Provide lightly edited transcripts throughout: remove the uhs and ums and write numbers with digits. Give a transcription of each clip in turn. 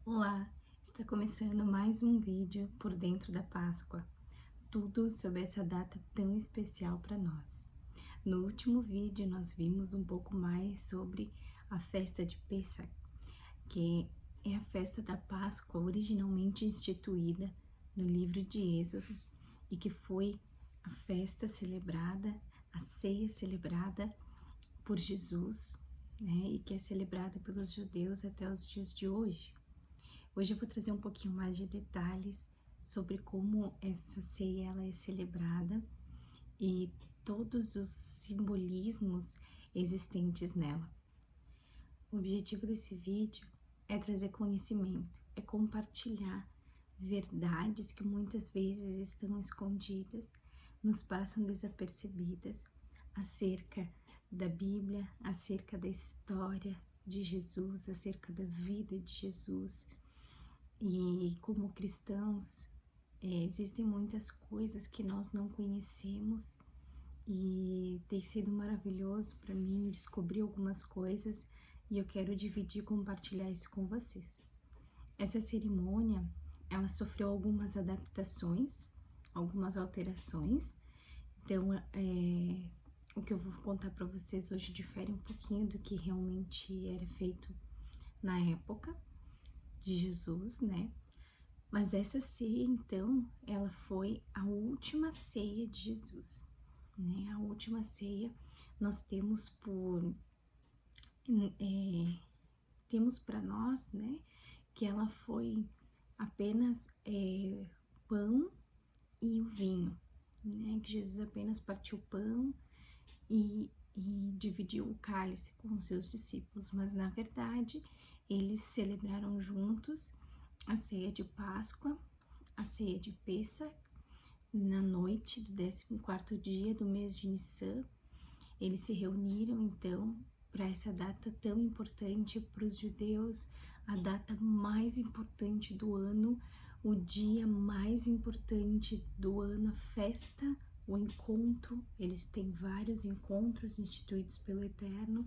Olá, está começando mais um vídeo por dentro da Páscoa, tudo sobre essa data tão especial para nós. No último vídeo nós vimos um pouco mais sobre a festa de Pêssar, que é a festa da Páscoa originalmente instituída no livro de Êxodo e que foi a festa celebrada, a ceia celebrada por Jesus, né, e que é celebrada pelos judeus até os dias de hoje. Hoje eu vou trazer um pouquinho mais de detalhes sobre como essa ceia ela é celebrada e todos os simbolismos existentes nela. O objetivo desse vídeo é trazer conhecimento, é compartilhar verdades que muitas vezes estão escondidas, nos passam desapercebidas acerca da Bíblia, acerca da história de Jesus, acerca da vida de Jesus. E como cristãos, existem muitas coisas que nós não conhecemos e tem sido maravilhoso para mim descobrir algumas coisas e eu quero dividir e compartilhar isso com vocês. Essa cerimônia, ela sofreu algumas adaptações, algumas alterações, então o que eu vou contar para vocês hoje difere um pouquinho do que realmente era feito na época de Jesus, né? Mas essa ceia, então, ela foi a última ceia de Jesus, né? A última ceia nós temos temos para nós, né? Que ela foi apenas pão e o vinho, né? Que Jesus apenas partiu o pão e dividiu o cálice com os seus discípulos, mas na verdade eles celebraram juntos a ceia de Páscoa, a ceia de Pêssar, na noite do 14º dia do mês de Nissan. Eles se reuniram então para essa data tão importante para os judeus, a data mais importante do ano, o dia mais importante do ano, a festa, o encontro. Eles têm vários encontros instituídos pelo Eterno,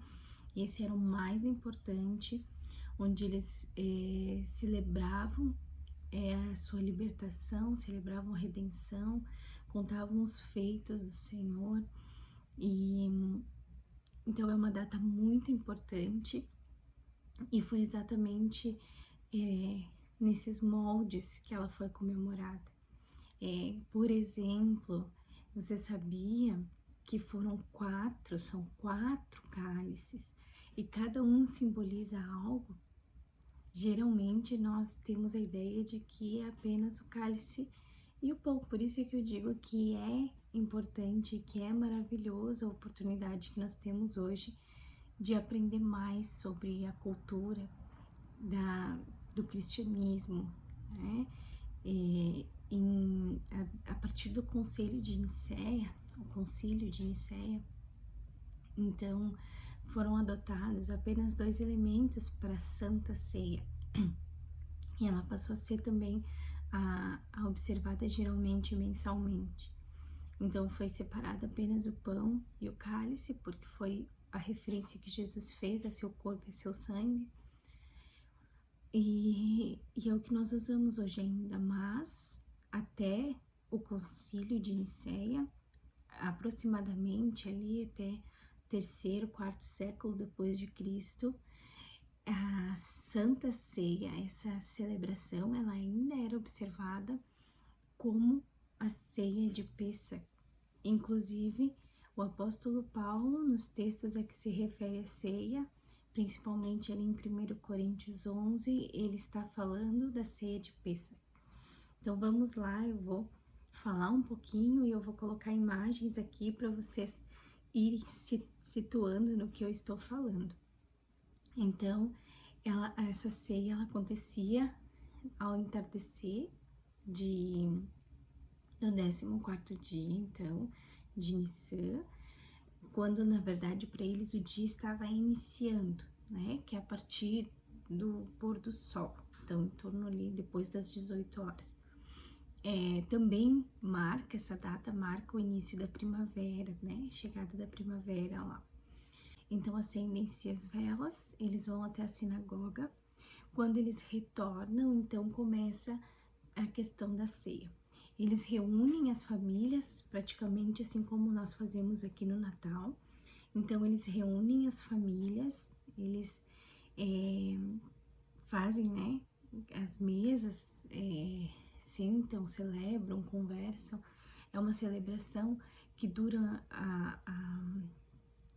e esse era o mais importante, onde eles celebravam a sua libertação, celebravam a redenção, contavam os feitos do Senhor. E então é uma data muito importante e foi exatamente nesses moldes que ela foi comemorada. Por exemplo, você sabia que são quatro cálices e cada um simboliza algo? Geralmente nós temos a ideia de que é apenas o cálice e o pão, por isso é que eu digo que é importante, que é maravilhosa a oportunidade que nós temos hoje de aprender mais sobre a cultura do cristianismo, né? A partir do Concílio de Nicéia, então foram adotados apenas 2 elementos para a Santa Ceia, e ela passou a ser também a observada geralmente mensalmente. Então foi separado apenas o pão e o cálice, porque foi a referência que Jesus fez a seu corpo e seu sangue, e é o que nós usamos hoje ainda, mas até o Concílio de Nicéia, aproximadamente ali até terceiro, quarto século depois de Cristo, a Santa Ceia, essa celebração, ela ainda era observada como a ceia de Pêssar. Inclusive, o apóstolo Paulo, nos textos a que se refere à ceia, principalmente ali em 1 Coríntios 11, ele está falando da ceia de Pêssar. Então vamos lá, eu vou falar um pouquinho e eu vou colocar imagens aqui para vocês irem se situando no que eu estou falando. Então, essa ceia ela acontecia ao entardecer do 14º dia, então, de Nissan, quando na verdade para eles o dia estava iniciando, né? Que é a partir do pôr do sol, então em torno ali depois das 18 horas. Também essa data marca o início da primavera, né? Chegada da primavera lá. Então acendem-se as velas, eles vão até a sinagoga, Quando eles retornam, então começa a questão da ceia. Eles reúnem as famílias, praticamente assim como nós fazemos aqui no Natal. Então, eles reúnem as famílias, eles fazem, né, as mesas, sentam, celebram, conversam. É uma celebração que dura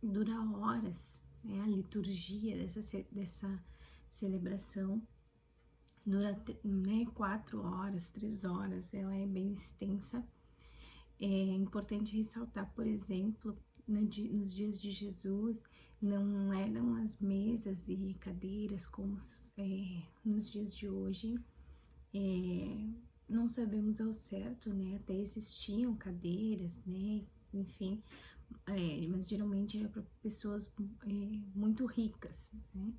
dura horas, né? A liturgia dessa celebração dura, né, 4 horas, 3 horas, ela é bem extensa. É importante ressaltar, por exemplo, nos dias de Jesus, não eram as mesas e cadeiras como nos dias de hoje. Não sabemos ao certo, né? Até existiam cadeiras, né? Enfim, mas geralmente era para pessoas muito ricas, né?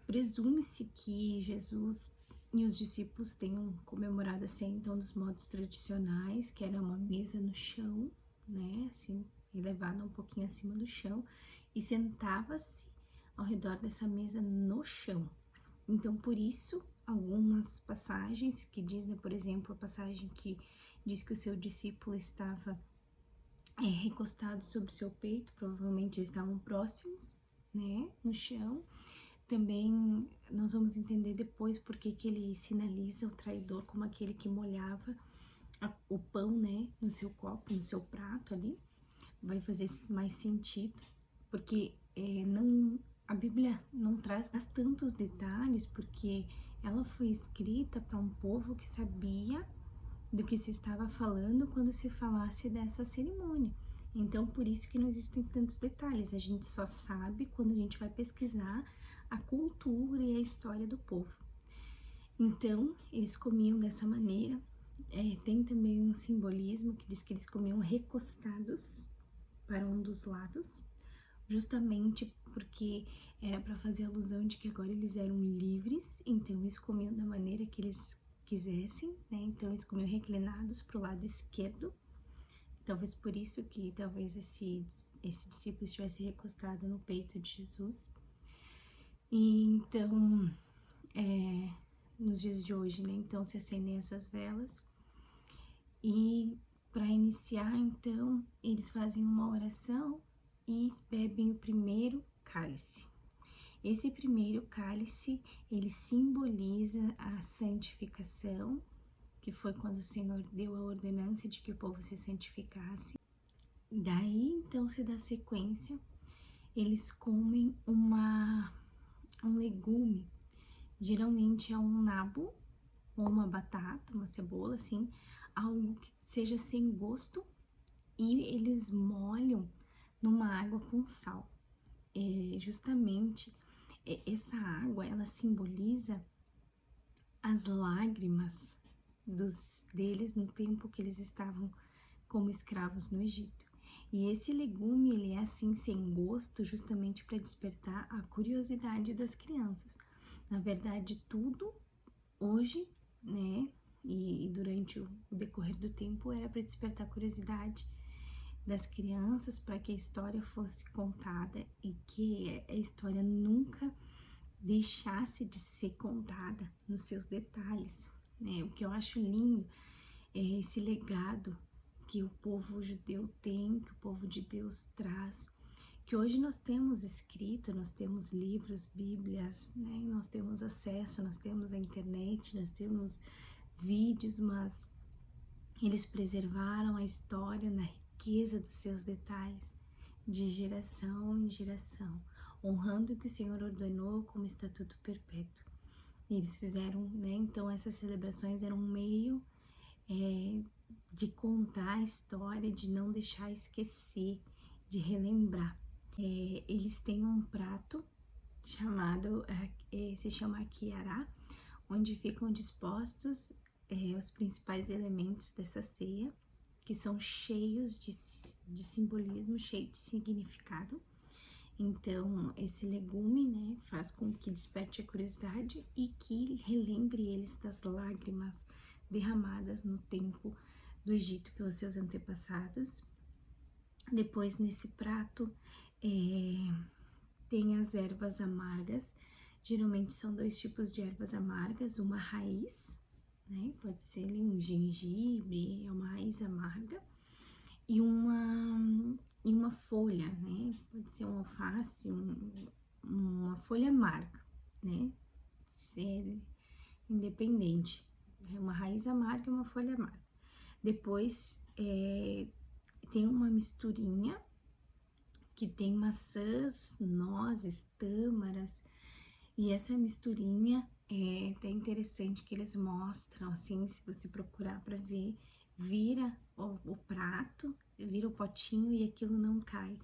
Presume-se que Jesus e os discípulos tenham comemorado a ceia, então, dos modos tradicionais, que era uma mesa no chão, né, assim, elevada um pouquinho acima do chão, e sentava-se ao redor dessa mesa no chão. Então, por isso, algumas passagens que diz, né, por exemplo, a passagem que diz que o seu discípulo estava recostado sobre o seu peito, provavelmente eles estavam próximos, né, no chão. Também nós vamos entender depois por que ele sinaliza o traidor como aquele que molhava o pão, né, no seu copo, no seu prato ali. Vai fazer mais sentido, porque a Bíblia não traz tantos detalhes, porque ela foi escrita para um povo que sabia do que se estava falando quando se falasse dessa cerimônia. Então, por isso que não existem tantos detalhes, a gente só sabe quando a gente vai pesquisar a cultura e a história do povo. Então, eles comiam dessa maneira. Tem também um simbolismo que diz que eles comiam recostados para um dos lados, justamente porque era para fazer alusão de que agora eles eram livres, então eles comiam da maneira que eles quisessem, né? Então eles comiam reclinados para o lado esquerdo. Talvez por isso que talvez esse discípulo estivesse recostado no peito de Jesus. E então, nos dias de hoje, né, então se acendem essas velas e para iniciar, então, eles fazem uma oração e bebem o primeiro cálice. Esse primeiro cálice, ele simboliza a santificação, que foi quando o Senhor deu a ordenança de que o povo se santificasse. Daí, então, se dá sequência, eles comem um legume, geralmente é um nabo ou uma batata, uma cebola, assim, algo que seja sem gosto, e eles molham numa água com sal. Justamente essa água, ela simboliza as lágrimas deles no tempo que eles estavam como escravos no Egito. E esse legume, ele é assim sem gosto, justamente para despertar a curiosidade das crianças. Na verdade, tudo hoje, né, e durante o decorrer do tempo, era para despertar a curiosidade das crianças, para que a história fosse contada e que a história nunca deixasse de ser contada nos seus detalhes, né? O que eu acho lindo é esse legado que o povo judeu tem, que o povo de Deus traz, que hoje nós temos escrito, nós temos livros, bíblias, né? Nós temos acesso, nós temos a internet, nós temos vídeos, mas eles preservaram a história na riqueza dos seus detalhes, de geração em geração, honrando o que o Senhor ordenou como estatuto perpétuo. Eles fizeram, né? Então essas celebrações eram um meio de contar a história, de não deixar esquecer, de relembrar. Eles têm um prato chamado, se chama Akiará, onde ficam dispostos os principais elementos dessa ceia, que são cheios de simbolismo, cheios de significado. Então, esse legume, né, faz com que desperte a curiosidade e que relembre eles das lágrimas derramadas no tempo do Egito pelos seus antepassados. Depois, nesse prato, tem as ervas amargas, Geralmente são 2 tipos de ervas amargas, uma raiz, né? Pode ser ali um gengibre, é uma raiz amarga, e uma folha, né? Pode ser um alface, uma folha amarga, né? Ser independente. É uma raiz amarga e uma folha amarga. Depois tem uma misturinha que tem maçãs, nozes, tâmaras, e essa misturinha é até interessante que eles mostram, assim, se você procurar para ver, vira o prato, vira o potinho e aquilo não cai.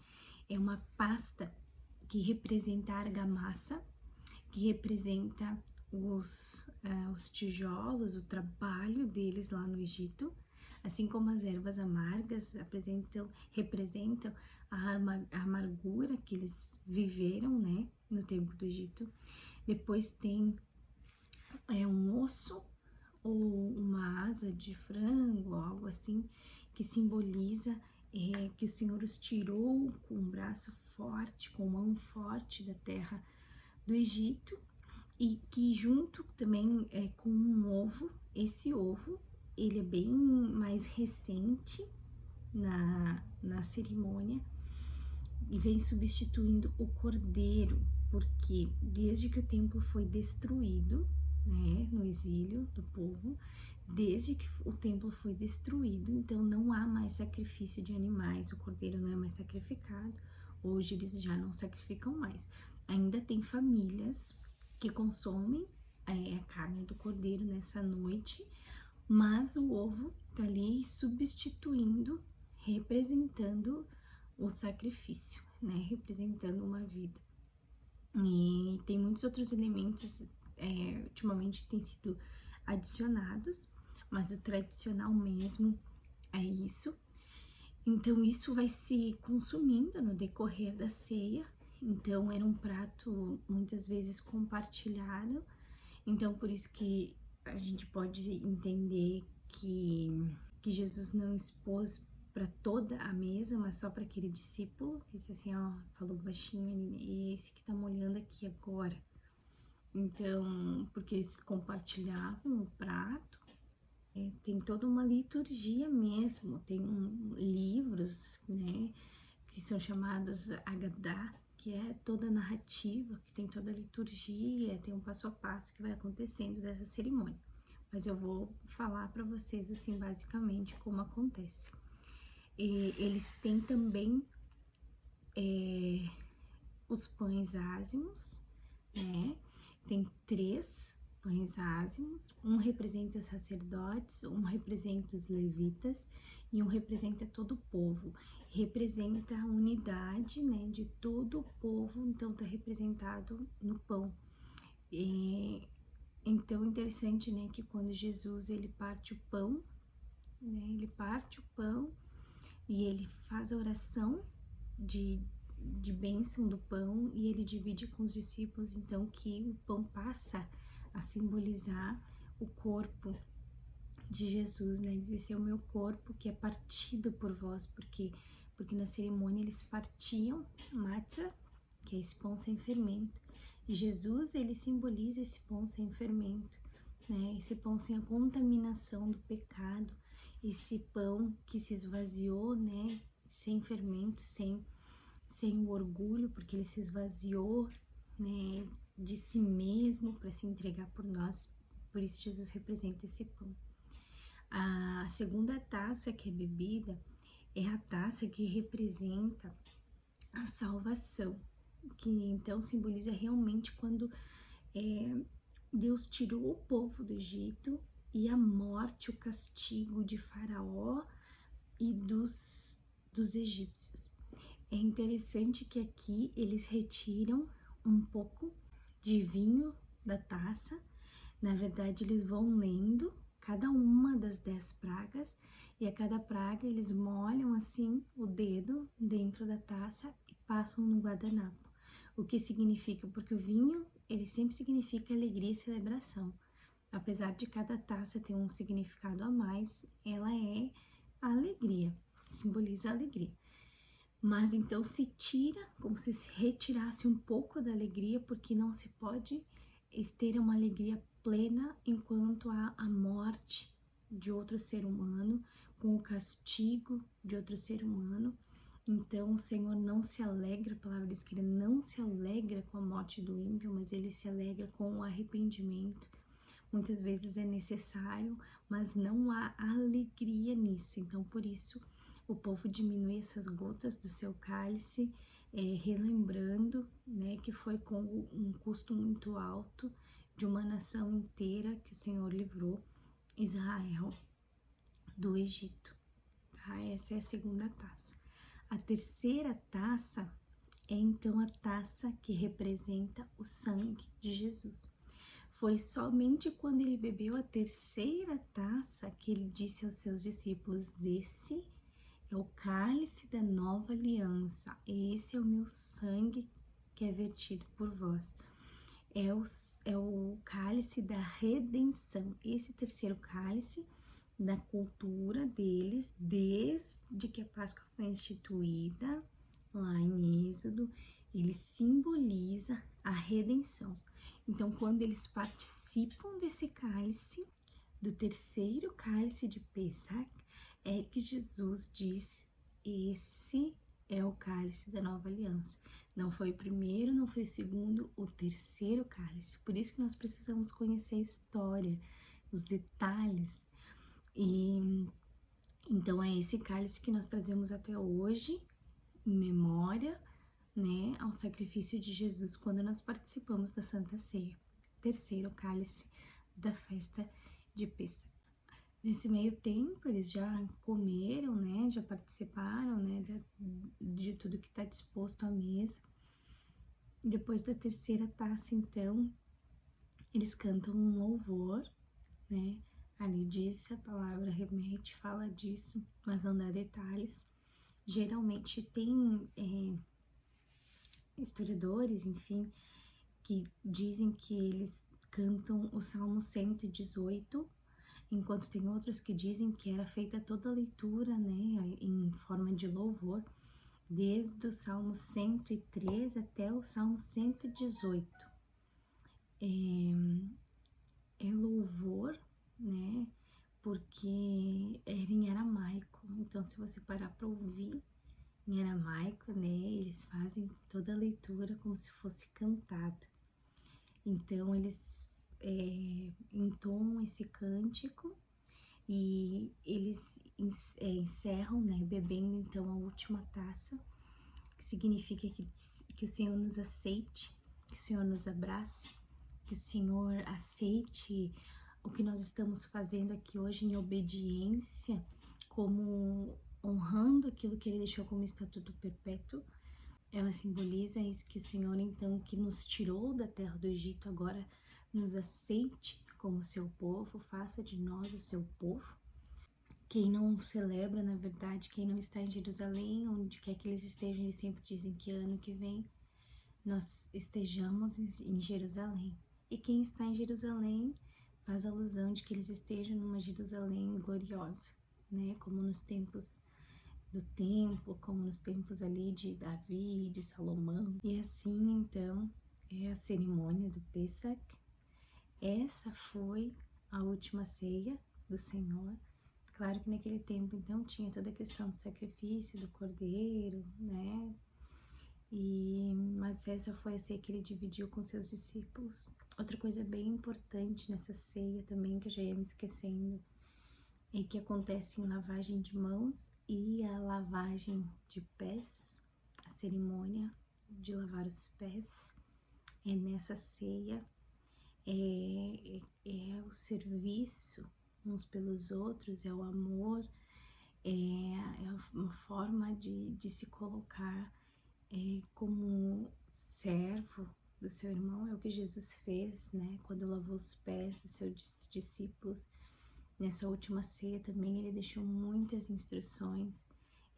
É uma pasta que representa a argamassa, que representa os tijolos, o trabalho deles lá no Egito, assim como as ervas amargas representam a amargura que eles viveram, né, no tempo do Egito. Depois tem um osso ou uma asa de frango, algo assim, que simboliza que o Senhor os tirou com um braço forte, com mão forte da terra do Egito, e que junto também com um ovo. Esse ovo, ele é bem mais recente na cerimônia e vem substituindo o cordeiro, porque desde que o templo foi destruído, né, no exílio do povo, desde que o templo foi destruído, então não há mais sacrifício de animais, o cordeiro não é mais sacrificado, hoje eles já não sacrificam mais. Ainda tem famílias que consomem a carne do cordeiro nessa noite, mas o ovo tá ali substituindo, representando o sacrifício, né? Representando uma vida. E tem muitos outros elementos, ultimamente têm sido adicionados, mas o tradicional mesmo é isso. Então, isso vai se consumindo no decorrer da ceia. Então, era um prato muitas vezes compartilhado. Então, por isso que a gente pode entender que Jesus não expôs para toda a mesa, mas só para aquele discípulo. Esse assim, ó, falou baixinho, e esse que tá molhando aqui agora. Então, porque eles compartilhavam o prato. Tem toda uma liturgia mesmo, tem livros, né, que são chamados Agadá, que é toda a narrativa, que tem toda a liturgia, tem um passo a passo que vai acontecendo dessa cerimônia. Mas eu vou falar para vocês, assim, basicamente como acontece. Eles têm também os pães ázimos, né? Tem 3 pães ázimos, um representa os sacerdotes, um representa os levitas e um representa todo o povo. Representa a unidade, né, de todo o povo, então tá representado no pão. Então, interessante, né, que quando Jesus, ele parte o pão, né, ele parte o pão e ele faz a oração de bênção do pão e ele divide com os discípulos, então que o pão passa a simbolizar o corpo de Jesus, né? Ele diz: esse é o meu corpo que é partido por vós, porque na cerimônia eles partiam matzah, que é esse pão sem fermento, e Jesus, ele simboliza esse pão sem fermento, né? Esse pão sem a contaminação do pecado, esse pão que se esvaziou, né? Sem fermento, sem o orgulho, porque ele se esvaziou, né, de si mesmo para se entregar por nós. Por isso Jesus representa esse pão. A segunda taça que é bebida é a taça que representa a salvação, que então simboliza realmente quando Deus tirou o povo do Egito e a morte, o castigo de Faraó e dos egípcios. É interessante que aqui eles retiram um pouco de vinho da taça. Na verdade, eles vão lendo cada uma das 10 pragas e a cada praga eles molham assim o dedo dentro da taça e passam no guardanapo. O que significa? Porque o vinho, ele sempre significa alegria e celebração. Apesar de cada taça ter um significado a mais, ela é a alegria, simboliza a alegria. Mas então se tira, como se retirasse um pouco da alegria, porque não se pode ter uma alegria plena enquanto há a morte de outro ser humano, com o castigo de outro ser humano. Então o Senhor não se alegra, a palavra diz que ele não se alegra com a morte do ímpio, mas ele se alegra com o arrependimento. Muitas vezes é necessário, mas não há alegria nisso. Então, por isso, o povo diminui essas gotas do seu cálice, relembrando, né, que foi com um custo muito alto de uma nação inteira que o Senhor livrou Israel do Egito. Tá? Essa é a segunda taça. A terceira taça é então a taça que representa o sangue de Jesus. Foi somente quando ele bebeu a terceira taça que ele disse aos seus discípulos: esse é o cálice da nova aliança, esse é o meu sangue que é vertido por vós. É o cálice da redenção. Esse terceiro cálice, na cultura deles, desde que a Páscoa foi instituída, lá em Êxodo, ele simboliza a redenção. Então, quando eles participam desse cálice, do terceiro cálice de Pessach, é que Jesus diz: esse é o cálice da nova aliança. Não foi o primeiro, não foi o segundo, o terceiro cálice. Por isso que nós precisamos conhecer a história, os detalhes. E então é esse cálice que nós trazemos até hoje, em memória, né, ao sacrifício de Jesus quando nós participamos da Santa Ceia. Terceiro cálice da festa de Pêssego. Nesse meio tempo, eles já comeram, né, já participaram, né, de tudo que está disposto à mesa. Depois da terceira taça, então, eles cantam um louvor, né, ali diz, a palavra remete, fala disso, mas não dá detalhes. Geralmente tem historiadores, enfim, que dizem que eles cantam o Salmo 118, enquanto tem outros que dizem que era feita toda a leitura, né, em forma de louvor, desde o Salmo 103 até o Salmo 118. É louvor, né, porque era em aramaico, então se você parar para ouvir em aramaico, né, eles fazem toda a leitura como se fosse cantada. Então eles entoam esse cântico e eles encerram, né, bebendo então a última taça, que significa que o Senhor nos aceite, que o Senhor nos abrace, que o Senhor aceite o que nós estamos fazendo aqui hoje em obediência, como honrando aquilo que Ele deixou como estatuto perpétuo. Ela simboliza isso, que o Senhor, então, que nos tirou da terra do Egito, agora nos aceite como seu povo, faça de nós o seu povo. Quem não celebra, na verdade, quem não está em Jerusalém, onde quer que eles estejam, eles sempre dizem que ano que vem nós estejamos em Jerusalém. E quem está em Jerusalém faz alusão de que eles estejam numa Jerusalém gloriosa, né? Como nos tempos do templo, como nos tempos ali de Davi, de Salomão. E assim, então, é a cerimônia do Pêssego. Essa foi a última ceia do Senhor. Claro que naquele tempo, então, tinha toda a questão do sacrifício, do cordeiro, né? Mas essa foi a ceia que ele dividiu com seus discípulos. Outra coisa bem importante nessa ceia também, que eu já ia me esquecendo, é que acontece em lavagem de mãos e a lavagem de pés, a cerimônia de lavar os pés. É nessa ceia, é o serviço uns pelos outros, é o amor, é uma forma de se colocar como servo do seu irmão. É o que Jesus fez, né, quando lavou os pés dos seus discípulos. Nessa última ceia também ele deixou muitas instruções.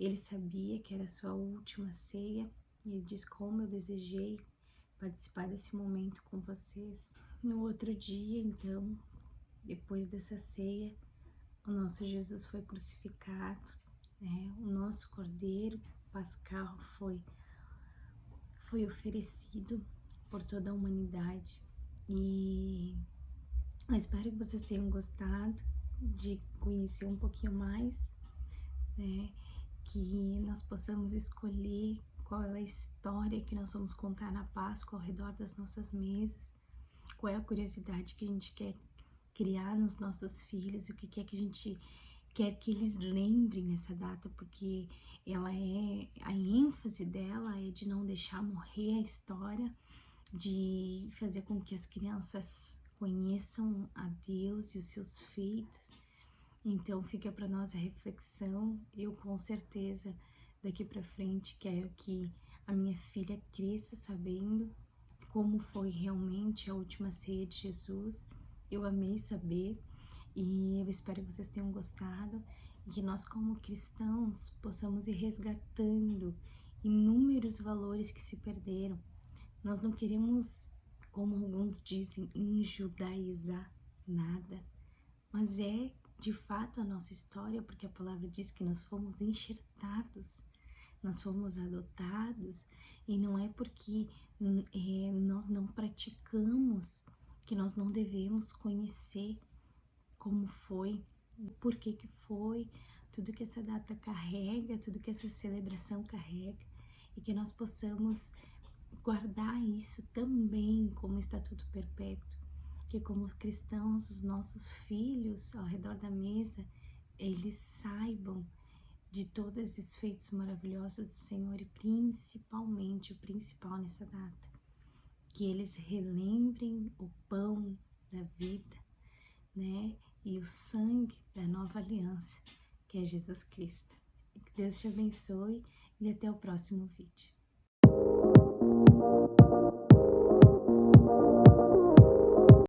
Ele sabia que era a sua última ceia e ele diz: como eu desejei participar desse momento com vocês. No outro dia, então, depois dessa ceia, o nosso Jesus foi crucificado, né? O nosso Cordeiro pascal foi oferecido por toda a humanidade. E eu espero que vocês tenham gostado de conhecer um pouquinho mais, né? Que nós possamos escolher qual é a história que nós vamos contar na Páscoa ao redor das nossas mesas, qual é a curiosidade que a gente quer criar nos nossos filhos, o que é que a gente quer que eles lembrem nessa data, porque a ênfase dela é de não deixar morrer a história, de fazer com que as crianças conheçam a Deus e os seus feitos. Então fica para nós a reflexão. Eu com certeza daqui para frente quero que a minha filha cresça sabendo como foi realmente a última ceia de Jesus. Eu amei saber e eu espero que vocês tenham gostado e que nós como cristãos possamos ir resgatando inúmeros valores que se perderam. Nós não queremos, como alguns dizem, enjudaizar nada, mas é de fato a nossa história, porque a palavra diz que nós fomos enxertados, nós fomos adotados, e não é porque nós não praticamos que nós não devemos conhecer como foi, por que foi, tudo que essa data carrega, tudo que essa celebração carrega, e que nós possamos guardar isso também como estatuto perpétuo, que como cristãos, os nossos filhos ao redor da mesa, eles saibam de todos esses feitos maravilhosos do Senhor e principalmente, o principal nessa data, que eles relembrem o pão da vida, né? E o sangue da nova aliança, que é Jesus Cristo. Que Deus te abençoe e até o próximo vídeo.